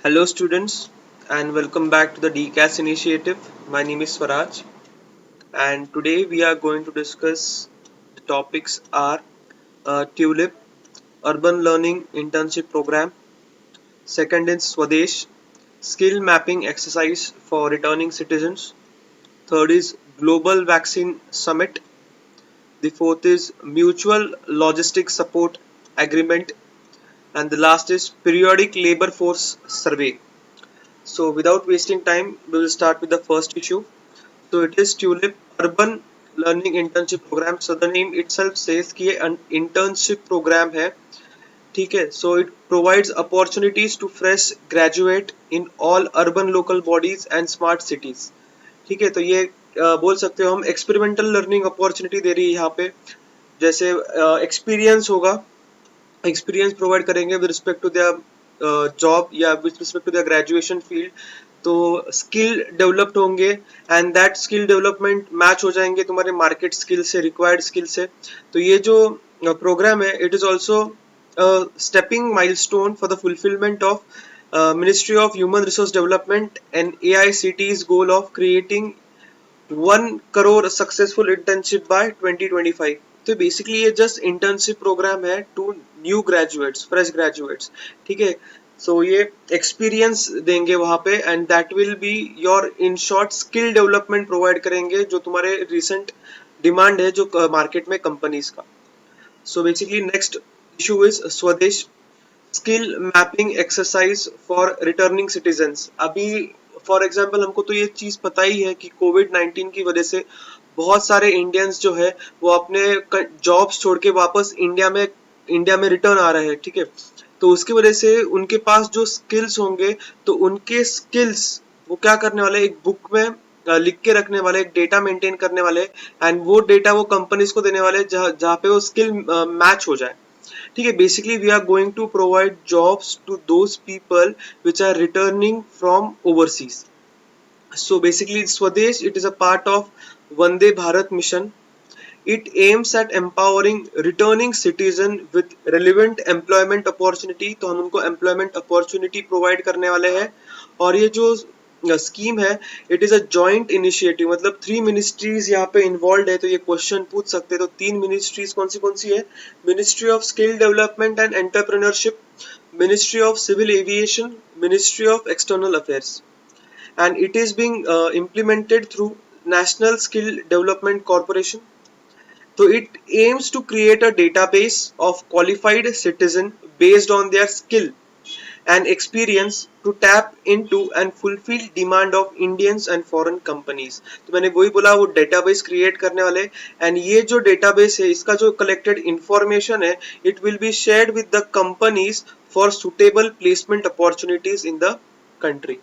Hello students and welcome back to the DCAS initiative. My name is Swaraj and today we are going to discuss the topics are TULIP, Urban Learning Internship Program, second is Swadesh, Skill Mapping Exercise for Returning Citizens, third is Global Vaccine Summit, the fourth is Mutual Logistics Support Agreement, and the last is Periodic Labor Force Survey. So without wasting time, we will start with the first issue. So it is TULIP Urban Learning Internship Program. So the name itself says कि ये internship program है, ठीक है. So it provides opportunities to fresh graduate in all urban local bodies and smart cities. ठीक है, तो ये बोल सकते हो हम experimental learning opportunity दे रही है यहाँ पे. जैसे experience होगा, एक्सपीरियंस प्रोवाइड करेंगे with respect to their job या with respect to their graduation field. तो स्किल डेवलप्ड होंगे and that skill development match हो जाएंगे तुम्हारे मार्केट स्किल से, रिक्वायर्ड स्किल से. तो ये जो प्रोग्राम है it is also stepping milestone for the fulfilment of Ministry of Human Resource Development and AICT's goal of creating 1 crore successful internship by 2025. तो बेसिकली ये जस्ट इंटर्नशिप प्रोग्राम है to new graduates, fresh graduates, ठीक है. So ये experience देंगे वहां पे and that will be your in short skill development provide करेंगे जो तुम्हारे रिसेंट डिमांड है जो मार्केट में कंपनीज का. So basically next issue is Swades skill mapping exercise for returning citizens. अभी फॉर एग्जाम्पल हमको तो ये चीज पता ही है कि कोविड-19 की वजह से बहुत सारे इंडियंस जो है वो अपने जॉब्स छोड़ के वापस इंडिया में रिटर्न आ रहे हैं, ठीक है. तो उसकी वजह से उनके पास जो स्किल्स होंगे तो उनके स्किल्स वो क्या करने वाले, एक बुक में लिख के रखने वाले, एक डेटा मेंटेन करने वाले एंड वो डेटा वो कंपनीज को देने वाले जहाँ पे वो स्किल मैच हो जाए, ठीक है. Basically we are going to provide jobs to those people which are returning from overseas. So basically Swadesh, it is a part of Vande Bharat mission. It aims at empowering returning citizen with relevant employment opportunity. तो हम उनको employment opportunity provide करने वाले हैं. और ये जो scheme है it is a joint initiative, मतलब 3 मिनिस्ट्रीज यहाँ पे इन्वॉल्व है. तो ये क्वेश्चन पूछ सकते हैं. तो 3 मिनिस्ट्रीज कौन सी है? Ministry of skill development and entrepreneurship, ministry of civil aviation, ministry of external affairs. And it is being implemented through National Skill Development Corporation. So it aims to create a database of qualified citizen based on their skill and experience to tap into and fulfill demand of Indians and foreign companies. तो मैंने वही बोला, वो database create करने वाले and ये जो database है इसका जो collected information है it will be shared with the companies for suitable placement opportunities in the country.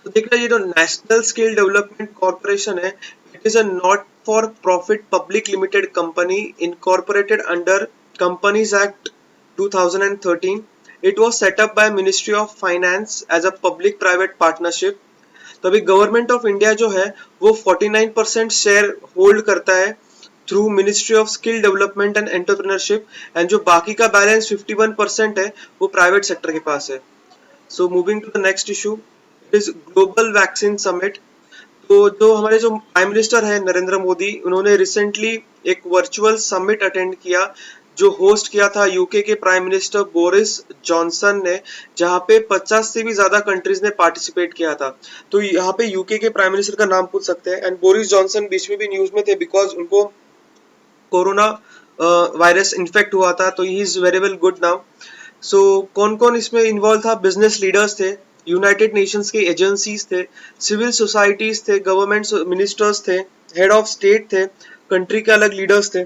तो देख रहे ये जो नेशनल स्किल डेवलपमेंट कॉर्पोरेशन है it is a not for profit public limited company incorporated under companies act 2013. It was set up by ministry of finance as a public private partnership. तो अभी government of India जो है वो 49% share hold करता है through ministry of skill development and entrepreneurship and जो बाकी का बैलेंस 51% है वो प्राइवेट सेक्टर के पास है. So moving to the next issue is global vaccine summit. तो जो हमारे जो प्राइम मिनिस्टर है नरेंद्र मोदी, उन्होंने रिसेंटली एक वर्चुअल समिट अटेंड किया जो होस्ट किया था यूके के प्राइम मिनिस्टर बोरिस जॉनसन ने, जहां पे 50 से भी ज्यादा कंट्रीज ने पार्टिसिपेट किया था. तो यहाँ पे यूके के प्राइम मिनिस्टर का नाम पूछ सकते हैं एंड बोरिस जॉनसन बीच में भी न्यूज में थे बिकॉज उनको कोरोना वायरस इन्फेक्ट हुआ था. तो he is very well good now. So कौन कौन इसमें इन्वॉल्व था? बिजनेस लीडर्स थे, यूनाइटेड नेशंस के एजेंसीज थे, सिविल सोसाइटीज थे, गवर्नमेंट मिनिस्टर्स थे, हेड ऑफ स्टेट थे, कंट्री के अलग लीडर्स थे.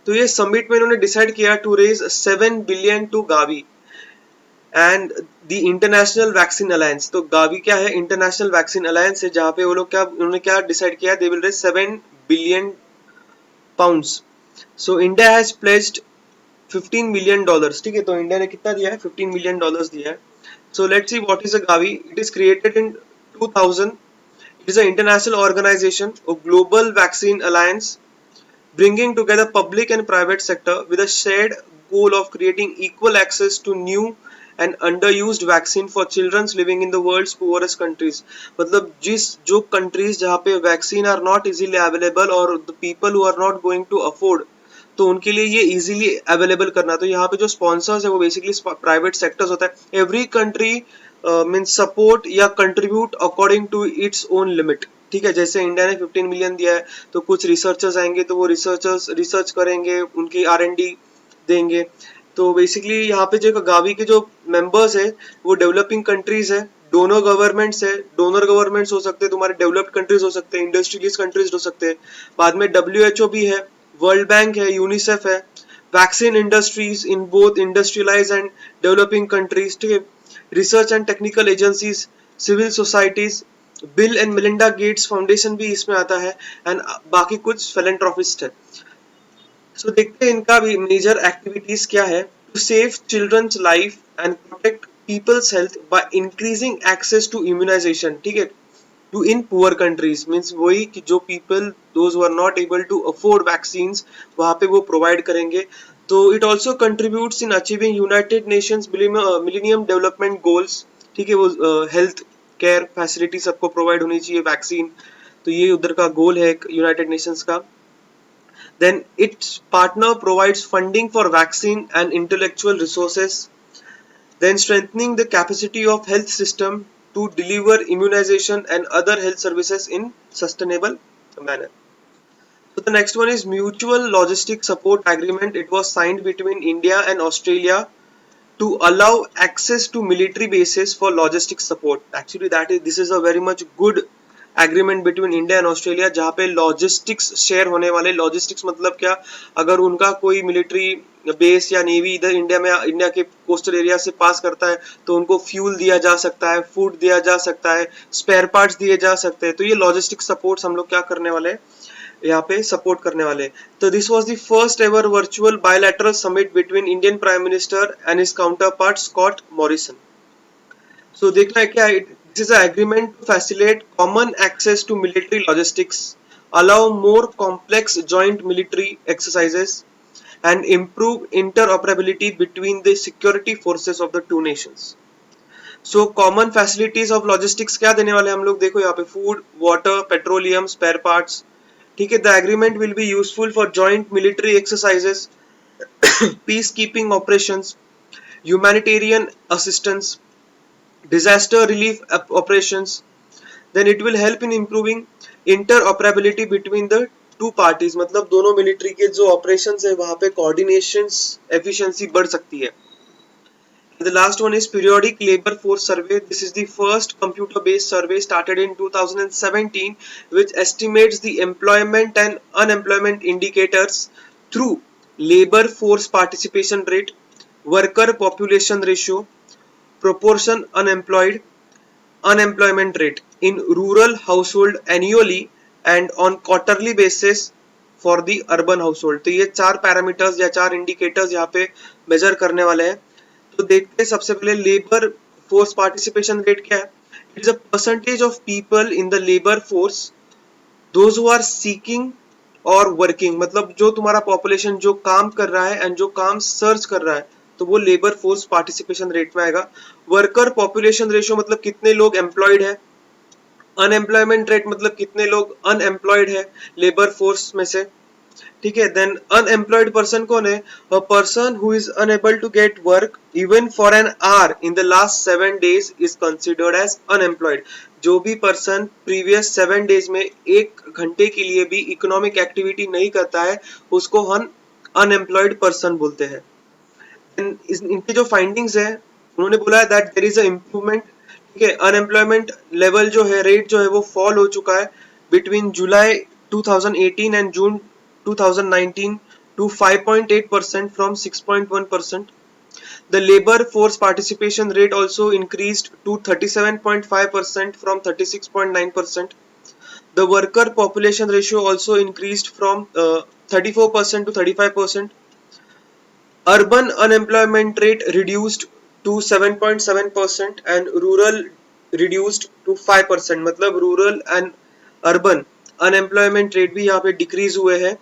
तो ये समिट में इन्होंने डिसाइड किया to raise 7 billion to Gavi and the international vaccine alliance. तो गावी क्या है? इंटरनेशनल वैक्सीन अलायंस है जहां पे वो लोग उन्होंने क्या डिसाइड किया? They will raise 7 billion pounds. So India has pledged $15 million. ठीक है, तो इंडिया ने कितना दिया है? $15 मिलियन दिया है. So let's see what is a Gavi. It is created in 2000. It is an international organization, a global vaccine alliance, bringing together public and private sector with a shared goal of creating equal access to new and under used vaccine for childrens living in the world's poorest countries. मतलब जो countries जहाँ पे vaccine are not easily available और the people who are not going to afford, तो उनके लिए ये easily available करना। तो यहाँ पे जो स्पॉन्सर्स है वो बेसिकली प्राइवेट सेक्टर्स होता है। एवरी कंट्री मीन्स सपोर्ट या contribute according to its own limit. ठीक है, जैसे इंडिया ने 15 मिलियन दिया है तो कुछ रिसर्चर्स आएंगे तो वो रिसर्चर्स रिसर्च करेंगे, उनकी R&D देंगे। तो बेसिकली यहाँ पे जो गावी के जो मेंबर्स है वो डेवलपिंग कंट्रीज है, डोनर गवर्नमेंट्स है। डोनर गवर्नमेंट्स हो सकते हैं तुम्हारे डेवलप्ड कंट्रीज हो सकते हैं, इंडस्ट्रियलिस्ट कंट्रीज हो सकते हैं। बाद में WHO भी है, वर्ल्ड बैंक है, यूनिसेफ है, vaccine industries in both industrialise and developing countries. ठीक है, research and technical agencies, civil societies, bill and Melinda Gates foundation भी इसमें आता है, एंड बाकी कुछ फिलैंथ्रोपिस्ट है। सो देखते हैं इनका भी मेजर एक्टिविटीज क्या है। To save children's life and protect people's health by increasing access to immunisation. ठीक है, to in poor countries means वही कि जो people those who are not able to afford vaccines वहां पे वो प्रोवाइड करेंगे। तो it also contributes in achieving United Nations millennium development goals. ठीक है, वो हेल्थ केयर फैसिलिटी सबको प्रोवाइड होनी चाहिए वैक्सीन, तो ये उधर का गोल है यूनाइटेड नेशंस का। Then its partner provides funding for vaccine and intellectual resources. Then strengthening the capacity of health system to deliver immunization and other health services in sustainable manner. So the next one is mutual logistic support agreement. It was signed between India and Australia to allow access to military bases for logistic support. Actually this is a very much good agreement between India and Australia, जहाँ पे logistics share होने वाले। Logistics मतलब क्या, अगर उनका कोई military base या नेवी इधर इंडिया के कोस्टल एरिया से पास करता है तो उनको फ्यूल दिया जा सकता है, फूड दिया जा सकता है, स्पेयर पार्ट्स दिए जा सकते हैं। तो ये लॉजिस्टिक सपोर्ट हम लोग क्या करने वाले हैं, यहाँ पे सपोर्ट करने वाले। तो this was the first ever virtual bilateral summit between Indian prime minister and his counterpart Scott Morrison. So देखना है क्या, this is an agreement to facilitate common access to military logistics, allow more complex joint military exercises, and improve interoperability between the security forces of the two nations. So common facilities of logistics क्या देने वाले हम लोग, देखो यहाँ पे food, water, petroleum, spare parts। ठीक है, the agreement will be useful for joint military exercises, peacekeeping operations, humanitarian assistance, disaster relief operations. Then it will help in improving interoperability between the two parties। मतलब दोनों military के जो operations है वहां पे coordinations efficiency बढ़ सकती है। The last one is periodic labor force survey. This is the first computer based survey started in 2017 which estimates the employment and unemployment indicators through labor force participation rate, worker population ratio, proportion unemployed, unemployment rate in rural household annually and on quarterly basis for the urban household। तो ये चार parameters या चार indicators यहाँ पे major करने वाले हैं। तो देखते हैं सबसे पहले लेबर फोर्स पार्टिसिपेशन रेट क्या है। It's a percentage of people in the labour force those who are seeking और वर्किंग। मतलब जो तुम्हारा पॉपुलेशन जो काम कर रहा है एंड जो काम सर्च कर रहा है तो वो लेबर फोर्स पार्टिसिपेशन रेट में आएगा। वर्कर पॉपुलेशन रेशियो मतलब कितने लोग एम्प्लॉयड है। अनएम्प्लॉयमेंट रेट मतलब कितने लोग अनएम्प्लॉयड है लेबर फोर्स में से। ठीक है, देन अनएम्प्लॉयड पर्सन कौन है, a person who is unable to get work even for an hour in the last 7 days is considered as unemployed. जो भी पर्सन प्रीवियस 7 days में 1 घंटे के लिए भी इकोनॉमिक एक्टिविटी नहीं करता है उसको हम अनएम्प्लॉयड पर्सन बोलते हैं। इनके जो फाइंडिंग्स है उन्होंने बोला है that there is a improvement. ठीक है, अनएम्प्लॉयमेंट लेवल जो है रेट जो है वो फॉल हो चुका है between July 2018 and June 2019 to 5.8% from 6.1%. The labor force participation rate also increased to 37.5% from 36.9%. The worker population ratio also increased from 34% to 35%. Urban unemployment rate reduced to 7.7% and rural reduced to 5%। मतलब rural and urban unemployment rate भी यहाँ पे decrease हुए हैं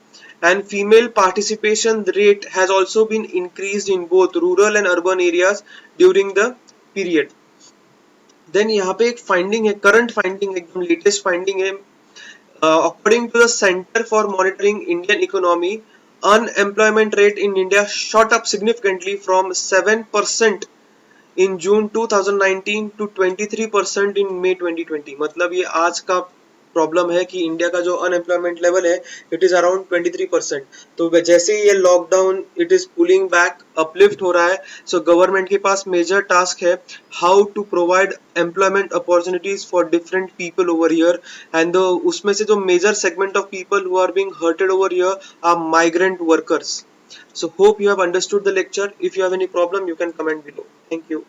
and female participation rate has also been increased in both rural and urban areas during the period. Then यहाँ पे एक finding है, करंट फाइंडिंग, एकदम लेटेस्ट फाइंडिंग है. According to the Center for Monitoring Indian Economy, unemployment rate in India shot up significantly from 7% in June 2019 to 23% in May 2020. मतलब ये आज का प्रॉब्लम है कि इंडिया का जो अनएम्प्लॉयमेंट लेवल है इट इज अराउंड 23%. तो जैसे ही ये lockdown it is pulling back, uplift हो रहा है, सो गवर्नमेंट के पास मेजर टास्क है how to provide employment opportunities for different people over here. And उसमें से जो major segment of people who are being hurted over here are migrant workers. So hope you have understood the lecture. If you have any problem, you can comment below. Thank you.